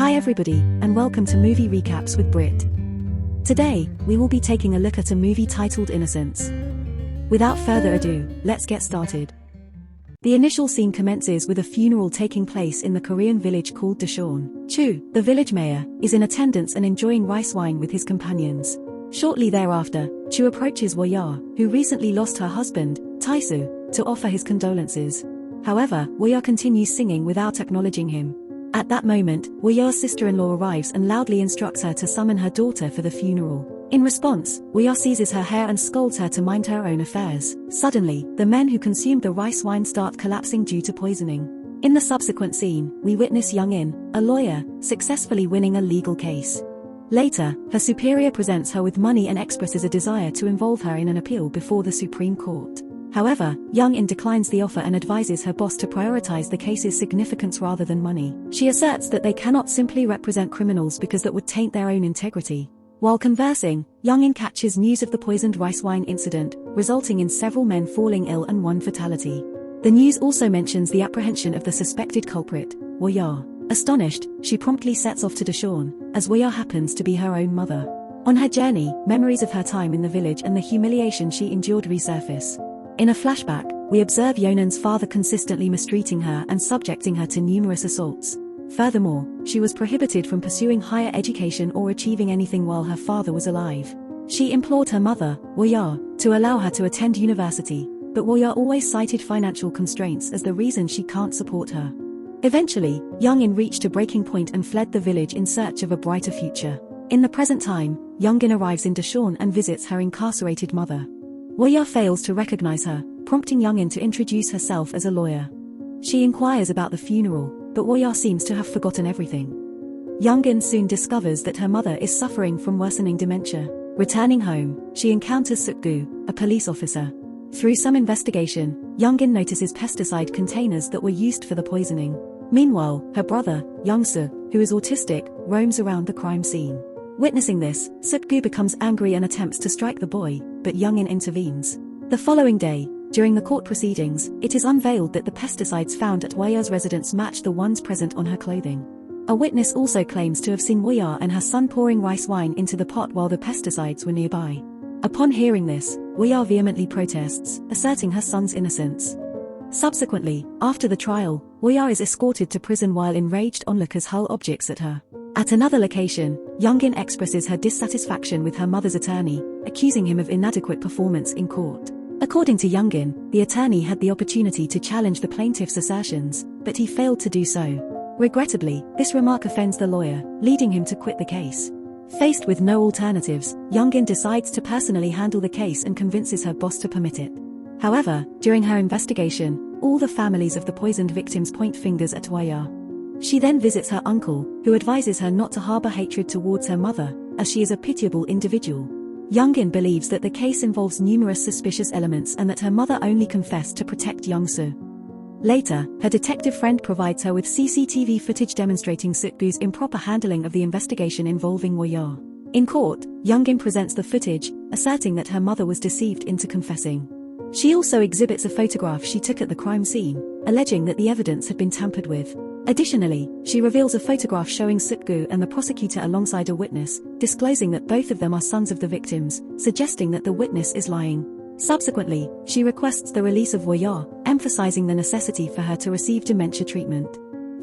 Hi everybody, and welcome to Movie Recaps with Brit. Today, we will be taking a look at a movie titled Innocence. Without further ado, let's get started. The initial scene commences with a funeral taking place in the Korean village called Daecheon. Chu, the village mayor, is in attendance and enjoying rice wine with his companions. Shortly thereafter, Chu approaches Woya, who recently lost her husband, Tae-soo, to offer his condolences. However, Woya continues singing without acknowledging him. At that moment, Woya's sister-in-law arrives and loudly instructs her to summon her daughter for the funeral. In response, Woya seizes her hair and scolds her to mind her own affairs. Suddenly, the men who consumed the rice wine start collapsing due to poisoning. In the subsequent scene, we witness Jung In, a lawyer, successfully winning a legal case. Later, her superior presents her with money and expresses a desire to involve her in an appeal before the Supreme Court. However, Jung In declines the offer and advises her boss to prioritize the case's significance rather than money. She asserts that they cannot simply represent criminals because that would taint their own integrity. While conversing, Jung In catches news of the poisoned rice wine incident, resulting in several men falling ill and one fatality. The news also mentions the apprehension of the suspected culprit, Woya. Astonished, she promptly sets off to Daecheon, as Woya happens to be her own mother. On her journey, memories of her time in the village and the humiliation she endured resurface. In a flashback, we observe Yeonan's father consistently mistreating her and subjecting her to numerous assaults. Furthermore, she was prohibited from pursuing higher education or achieving anything while her father was alive. She implored her mother, Woya, to allow her to attend university, but Woya always cited financial constraints as the reason she can't support her. Eventually, Jung In reached a breaking point and fled the village in search of a brighter future. In the present time, Jung In arrives in Daecheon and visits her incarcerated mother. Woya fails to recognize her, prompting Jung In to introduce herself as a lawyer. She inquires about the funeral, but Woya seems to have forgotten everything. Jung In soon discovers that her mother is suffering from worsening dementia. Returning home, she encounters Suk-gu, a police officer. Through some investigation, Jung In notices pesticide containers that were used for the poisoning. Meanwhile, her brother, Young-soo, who is autistic, roams around the crime scene. Witnessing this, Suk-gu becomes angry and attempts to strike the boy, but Jung In intervenes. The following day, during the court proceedings, it is unveiled that the pesticides found at Woya's residence match the ones present on her clothing. A witness also claims to have seen Woya and her son pouring rice wine into the pot while the pesticides were nearby. Upon hearing this, Woya vehemently protests, asserting her son's innocence. Subsequently, after the trial, Woya is escorted to prison while enraged onlookers hurl objects at her. At another location, Jung In expresses her dissatisfaction with her mother's attorney, accusing him of inadequate performance in court. According to Jung In, the attorney had the opportunity to challenge the plaintiff's assertions, but he failed to do so. Regrettably, this remark offends the lawyer, leading him to quit the case. Faced with no alternatives, Jung In decides to personally handle the case and convinces her boss to permit it. However, during her investigation, all the families of the poisoned victims point fingers at Woya. She then visits her uncle, who advises her not to harbor hatred towards her mother, as she is a pitiable individual. Jung In believes that the case involves numerous suspicious elements and that her mother only confessed to protect Young-soo. Later, her detective friend provides her with CCTV footage demonstrating Suk-gu's improper handling of the investigation involving Woya. In court, Jung In presents the footage, asserting that her mother was deceived into confessing. She also exhibits a photograph she took at the crime scene, alleging that the evidence had been tampered with. Additionally, she reveals a photograph showing Suk-gu and the prosecutor alongside a witness, disclosing that both of them are sons of the victims, suggesting that the witness is lying. Subsequently, she requests the release of Woya, emphasizing the necessity for her to receive dementia treatment.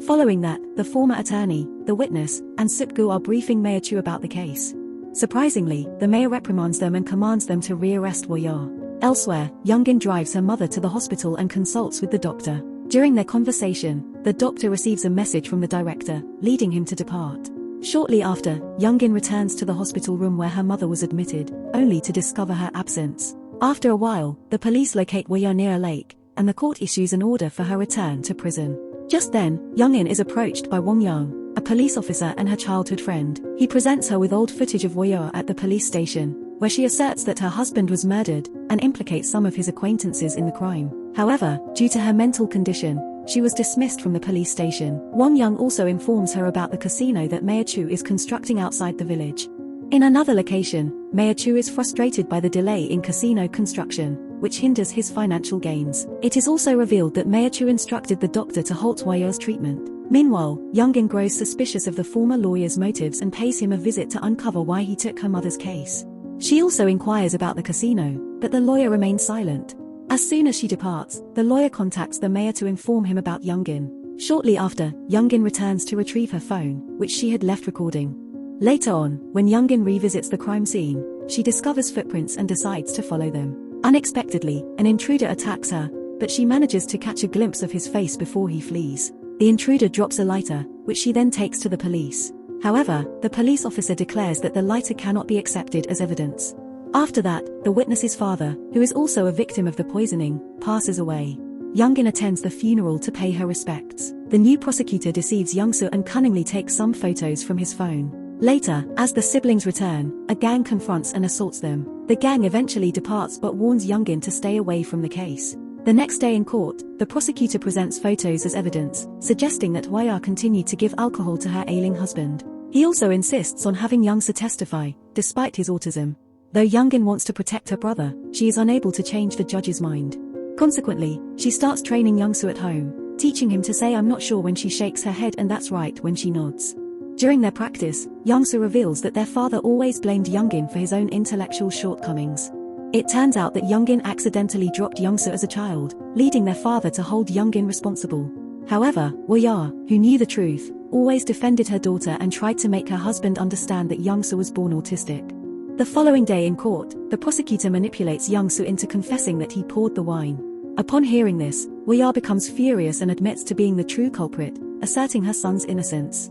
Following that, the former attorney, the witness, and Suk-gu are briefing Mayor Chu about the case. Surprisingly, the mayor reprimands them and commands them to rearrest Woya. Elsewhere, Jung In drives her mother to the hospital and consults with the doctor. During their conversation, the doctor receives a message from the director, leading him to depart. Shortly after, Jung In returns to the hospital room where her mother was admitted, only to discover her absence. After a while, the police locate Woya near a lake, and the court issues an order for her return to prison. Just then, Jung In is approached by Wong Young, a police officer and her childhood friend. He presents her with old footage of Woya at the police station, where she asserts that her husband was murdered, and implicates some of his acquaintances in the crime. However, due to her mental condition, she was dismissed from the police station. Wong Young also informs her about the casino that Mayor Chu is constructing outside the village. In another location, Mayor Chu is frustrated by the delay in casino construction, which hinders his financial gains. It is also revealed that Mayor Chu instructed the doctor to halt Woya's treatment. Meanwhile, Jung In grows suspicious of the former lawyer's motives and pays him a visit to uncover why he took her mother's case. She also inquires about the casino, but the lawyer remains silent. As soon as she departs, the lawyer contacts the mayor to inform him about Jung In. Shortly after, Jung In returns to retrieve her phone, which she had left recording. Later on, when Jung In revisits the crime scene, she discovers footprints and decides to follow them. Unexpectedly, an intruder attacks her, but she manages to catch a glimpse of his face before he flees. The intruder drops a lighter, which she then takes to the police. However, the police officer declares that the lighter cannot be accepted as evidence. After that, the witness's father, who is also a victim of the poisoning, passes away. Jung In attends the funeral to pay her respects. The new prosecutor deceives Young-soo and cunningly takes some photos from his phone. Later, as the siblings return, a gang confronts and assaults them. The gang eventually departs but warns Jung In to stay away from the case. The next day in court, the prosecutor presents photos as evidence, suggesting that Hwa continued to give alcohol to her ailing husband. He also insists on having Young-soo testify, despite his autism. Though Jung In wants to protect her brother, she is unable to change the judge's mind. Consequently, she starts training Young-soo at home, teaching him to say "I'm not sure" when she shakes her head and "that's right" when she nods. During their practice, Young-soo reveals that their father always blamed Jung In for his own intellectual shortcomings. It turns out that Jung In accidentally dropped Young-soo as a child, leading their father to hold Jung In responsible. However, Hwa, who knew the truth, always defended her daughter and tried to make her husband understand that Young-soo was born autistic. The following day in court, the prosecutor manipulates Young-soo into confessing that he poured the wine. Upon hearing this, Hwa becomes furious and admits to being the true culprit, asserting her son's innocence.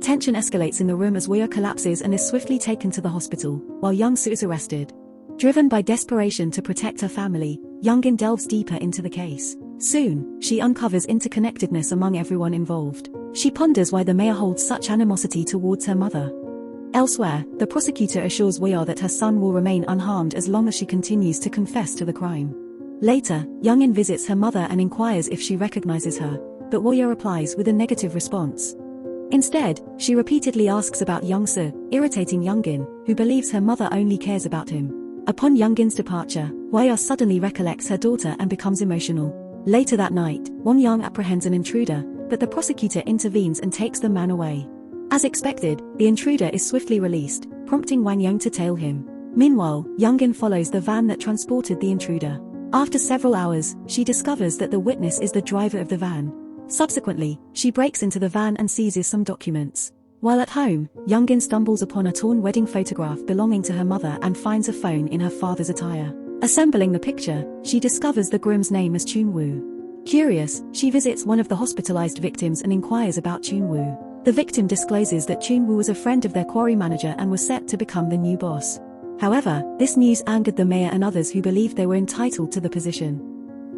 Tension escalates in the room as Hwa collapses and is swiftly taken to the hospital, while Young-soo is arrested. Driven by desperation to protect her family, Jung In delves deeper into the case. Soon, she uncovers interconnectedness among everyone involved. She ponders why the mayor holds such animosity towards her mother. Elsewhere, the prosecutor assures Hwa that her son will remain unharmed as long as she continues to confess to the crime. Later, Jung In visits her mother and inquires if she recognizes her, but Hwa replies with a negative response. Instead, she repeatedly asks about Young-soo, irritating Jung In, who believes her mother only cares about him. Upon Jung In's departure, Hwa suddenly recollects her daughter and becomes emotional. Later that night, Won Young apprehends an intruder, but the prosecutor intervenes and takes the man away. As expected, the intruder is swiftly released, prompting Wang Young to tail him. Meanwhile, Jung In follows the van that transported the intruder. After several hours, she discovers that the witness is the driver of the van. Subsequently, she breaks into the van and seizes some documents. While at home, Jung In stumbles upon a torn wedding photograph belonging to her mother and finds a phone in her father's attire. Assembling the picture, she discovers the groom's name as Chun-woo. Curious, she visits one of the hospitalized victims and inquires about Chun-woo. The victim discloses that Chun-woo was a friend of their quarry manager and was set to become the new boss. However, this news angered the mayor and others who believed they were entitled to the position.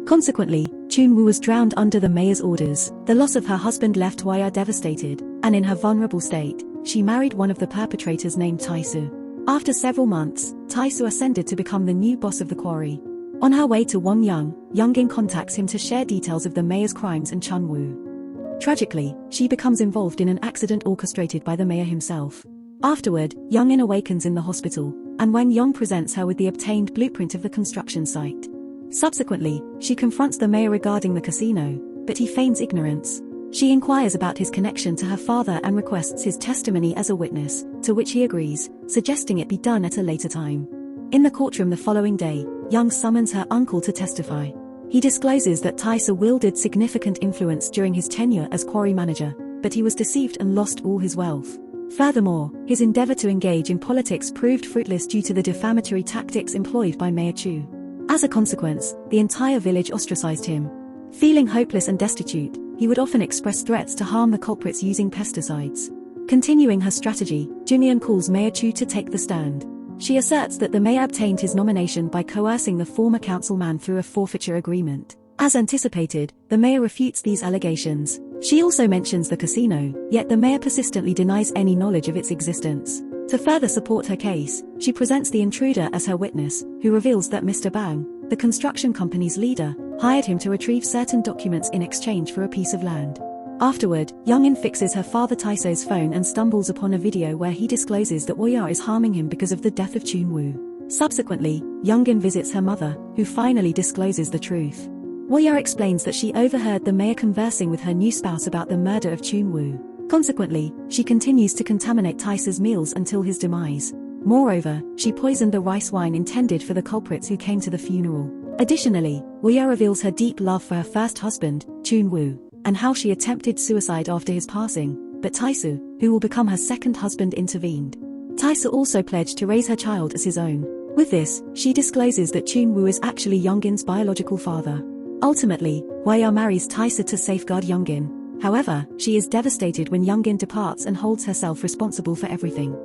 Consequently, Chun-woo was drowned under the mayor's orders. The loss of her husband left Hwa devastated, and in her vulnerable state, she married one of the perpetrators named Tae-soo. After several months, Tae-soo ascended to become the new boss of the quarry. On her way to Won Young, Jung In contacts him to share details of the mayor's crimes and Chun-woo. Tragically, she becomes involved in an accident orchestrated by the mayor himself. Afterward, Jung In awakens in the hospital, and Wang Young presents her with the obtained blueprint of the construction site. Subsequently, she confronts the mayor regarding the casino, but he feigns ignorance. She inquires about his connection to her father and requests his testimony as a witness, to which he agrees, suggesting it be done at a later time. In the courtroom the following day, Young summons her uncle to testify. He discloses that Tae-soo wielded significant influence during his tenure as quarry manager, but he was deceived and lost all his wealth. Furthermore, his endeavor to engage in politics proved fruitless due to the defamatory tactics employed by Mayor Chu. As a consequence, the entire village ostracized him. Feeling hopeless and destitute, he would often express threats to harm the culprits using pesticides. Continuing her strategy, Jung In calls Mayor Chu to take the stand. She asserts that the mayor obtained his nomination by coercing the former councilman through a forfeiture agreement. As anticipated, the mayor refutes these allegations. She also mentions the casino, yet the mayor persistently denies any knowledge of its existence. To further support her case, she presents the intruder as her witness, who reveals that Mr. Bang, the construction company's leader, hired him to retrieve certain documents in exchange for a piece of land. Afterward, Jung In fixes her father Tae-soo's phone and stumbles upon a video where he discloses that Hwa is harming him because of the death of Chun-woo. Subsequently, Jung In visits her mother, who finally discloses the truth. Woya explains that she overheard the mayor conversing with her new spouse about the murder of Chun-woo. Consequently, she continues to contaminate Taesa's meals until his demise. Moreover, she poisoned the rice wine intended for the culprits who came to the funeral. Additionally, Woya reveals her deep love for her first husband, Chun-woo, and how she attempted suicide after his passing, but Taesu, who will become her second husband, intervened. Taesa also pledged to raise her child as his own. With this, she discloses that Chun-woo is actually Jung In's biological father. Ultimately, Woya marries Taesa to safeguard Jung In. However, she is devastated when Jung In departs and holds herself responsible for everything.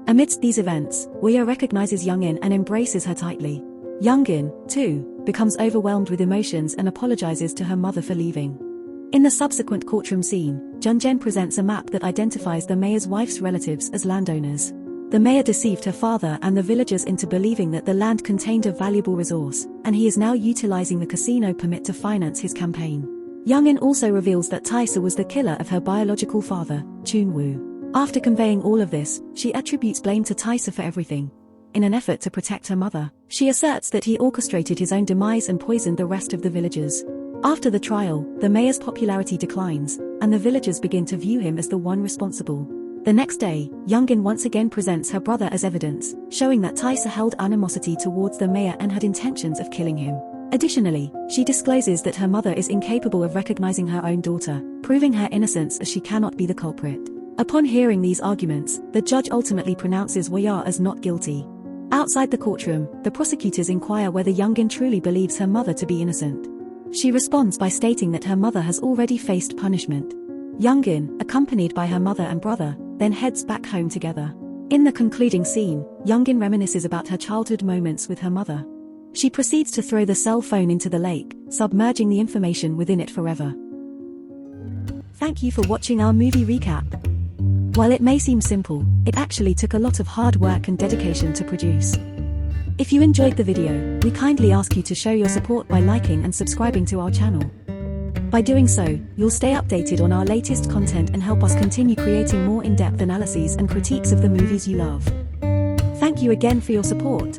Amidst these events, Woya recognizes Jung In and embraces her tightly. Jung In, too, becomes overwhelmed with emotions and apologizes to her mother for leaving. In the subsequent courtroom scene, Jung-in presents a map that identifies the mayor's wife's relatives as landowners. The mayor deceived her father and the villagers into believing that the land contained a valuable resource, and he is now utilizing the casino permit to finance his campaign. Jung In also reveals that Taesa was the killer of her biological father, Chun-woo. After conveying all of this, she attributes blame to Taesa for everything. In an effort to protect her mother, she asserts that he orchestrated his own demise and poisoned the rest of the villagers. After the trial, the mayor's popularity declines, and the villagers begin to view him as the one responsible. The next day, Jung In once again presents her brother as evidence, showing that Taesa held animosity towards the mayor and had intentions of killing him. Additionally, she discloses that her mother is incapable of recognizing her own daughter, proving her innocence as she cannot be the culprit. Upon hearing these arguments, the judge ultimately pronounces Woya as not guilty. Outside the courtroom, the prosecutors inquire whether Jung In truly believes her mother to be innocent. She responds by stating that her mother has already faced punishment. Jung In, accompanied by her mother and brother, then heads back home together. In the concluding scene, Jung In reminisces about her childhood moments with her mother. She proceeds to throw the cell phone into the lake, submerging the information within it forever. Thank you for watching our movie recap. While it may seem simple, it actually took a lot of hard work and dedication to produce. If you enjoyed the video, we kindly ask you to show your support by liking and subscribing to our channel. By doing so, you'll stay updated on our latest content and help us continue creating more in-depth analyses and critiques of the movies you love. Thank you again for your support.